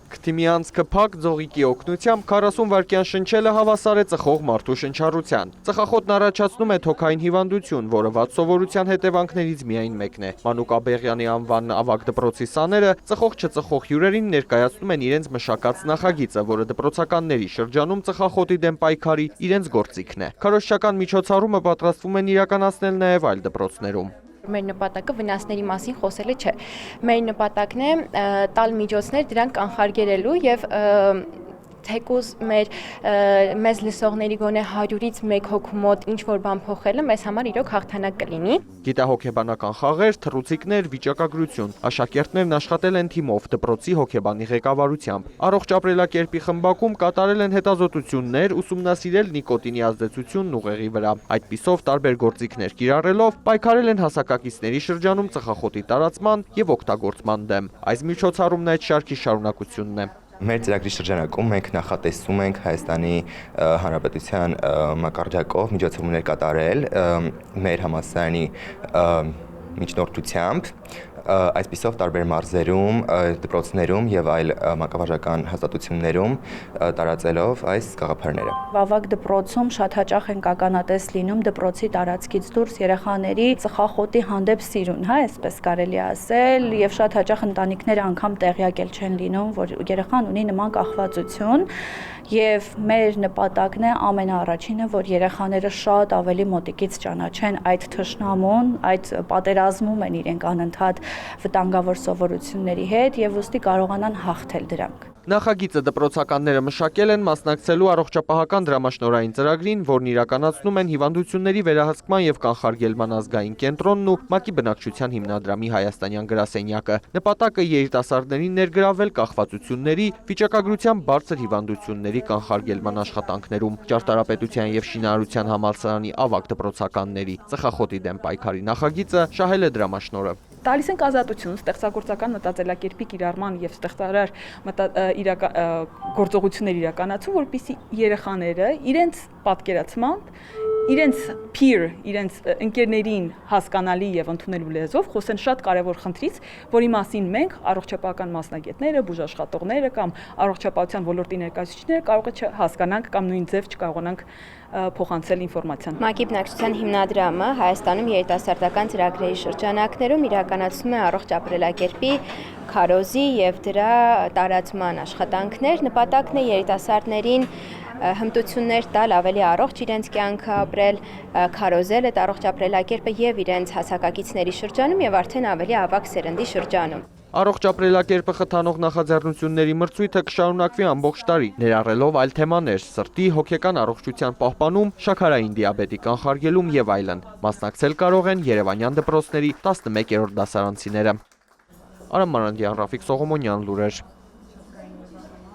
Քթիմյանցքը փակ ձողիկի օգնությամբ 40 վայրկյան շնչելը հավասար է ծխող մարդու շնչառության։ Ծխախոտն առաջացնում է թոքային հիվանդություն, որը վատ սովորության հետևանքներից միայն մեկն է։ Մանուկ Աբեղյանի անվան ավագ դպրոցի սաները ծխող-չծխող հյուրերին ներկայացնում են իրենց մշակած նախագիծը, որը դպրոցականների շրջանում ծխախոտի դեմ պայքարի իրենց գործիքն է։ Քարոզչական միջոցառումը պատրաստվում են իրականացնել նաև այլ դպրոցներում։ Մեր նպատակը վնասների մասին խոսելը չէ։ Մեր նպատակն է տալ միջոցներ դրանք կանխարգելելու եւ թեկուզ մեզ լսողների գոնե 100-ից 1 հոգու մոտ ինչ-որ բան փոխելը մեզ համար իրոք հաղթանակ կլինի։ Գիտահոգեբանական խաղեր, թռուցիկներ, վիճակագրություն։ Աշակերտներն աշխատել են թիմով դպրոցի հոգեբանի ղեկավարությամբ։ Առողջ ապրելակերպի խմբակում կատարել են հետազոտություններ, ուսումնասիրել նիկոտինի ազդեցությունն ուղեղի վրա։ Այդպիսով տարբեր գործիքներ կիրառելով պայքարել են հասակակիցների շրջանում ծխախոտի տարածման եւ օգտագործման դեմ։ Այս միջոցառումն այդ շարքի շարունակությունն է։ Մեր ծրագրի շրջանակում մենք նախատեսում ենք Հայաստանի Հանրապետության մակարդակով միջոցառումներ կատարել մեր համալսարանի միջնորդությամբ, այսպիսով տարբեր մարզերում, դպրոցներում եւ այլ մանկավարժական հաստատություններում տարածելով այս գաղափարները։ Ավագ դպրոցում շատ հաճախ ենք ականատես լինում դպրոցի տարածքից դուրս երեխաների ծխախոտի հանդեպ սիրուն, այսպես կարելի ասել, եւ շատ հաճախ ընտանիքները անգամ տեղյակ չեն լինում, որ երեխան ունի նման կախվածություն, եւ մեր նպատակն է ամենաառաջինը, որ երեխաները շատ ավելի մոտիկից ճանաչեն այդ թշնամուն, այդ պատերազմում են իրենք անընդհատ վտանգավոր սովորությունների հետ եւ ուստի կարողանան հաղթել դրանք։ Նախագիծը դպրոցականները մշակել են մասնակցելու առողջապահական դրամաշնորհային ծրագրին, որն իրականացնում են Հիվանդությունների վերահսկման եւ կանխարգելման ազգային կենտրոնն ու ՄԱԿ-ի բնակչության հիմնադրամի հայաստանյան գրասենյակը։ Նպատակը երիտասարդներին ներգրավել կախվածությունների, վիճակագրության բարձր հիվանդությունների կանխարգելման աշխատանքներում։ Ճարտարապետության եւ շինարարության համալսարանի ավագ դպրոցականների ծխախոտի դեմ պայքարի նախագիծը շահել է դրամաշնորհը։ Տալիս ենք ազատություն ստեղծագործական մտածելակերպի կիրառման եւ ստեղծարար գործողություններ իրականացում, որպեսզի երեխաները իրենց պատկերացմամբ, իրենց peer, իրենց ընկերներին հասկանալի եւ ընդունելու լեզվով խոսեն շատ կարեւոր խնդրից, որի մասին մենք առողջապահական մասնագետները, բուժաշխատողները կամ առողջապահության ոլորտի ներկայացուցիչները կարող է չհասկանանք կամ նույն ձև չկարողանանք փոխանցել ինֆորմացիան։ ՄԱԿ-ի բնակչության հիմնադրամը Հայաստանում երիտասարդական ծրագրերի շրջանակներում իրականացնում է առողջ ապրելակերպի քարոզի եւ դրա տարածման աշխատանքներ։ Նպատակն է երիտասարդներին հմտություններ տալ ավելի առողջ իրենց կյանքը ապրել, քարոզել այդ առողջ ապրելակերպը եւ իրենց հասակակիցների շրջանում եւ արդեն ավելի ավագ սերնդի շրջանում։ Առողջ ապրելակերպը խթանող նախաձեռնությունների մրցույթը կշարունակվի ամբողջ տարի, ներառելով այլ թեմաներ՝ սրտի, հոգեկան առողջության պահպանում, շաքարային դիաբետի կանխարգելում եւ այլն։ Մասնակցել կարող են երևանյան դպրոցների 11-րդ դասարանցիները։ Արամ Մանանդյան, Ռաֆիկ Սողոմոնյան, լուրեր։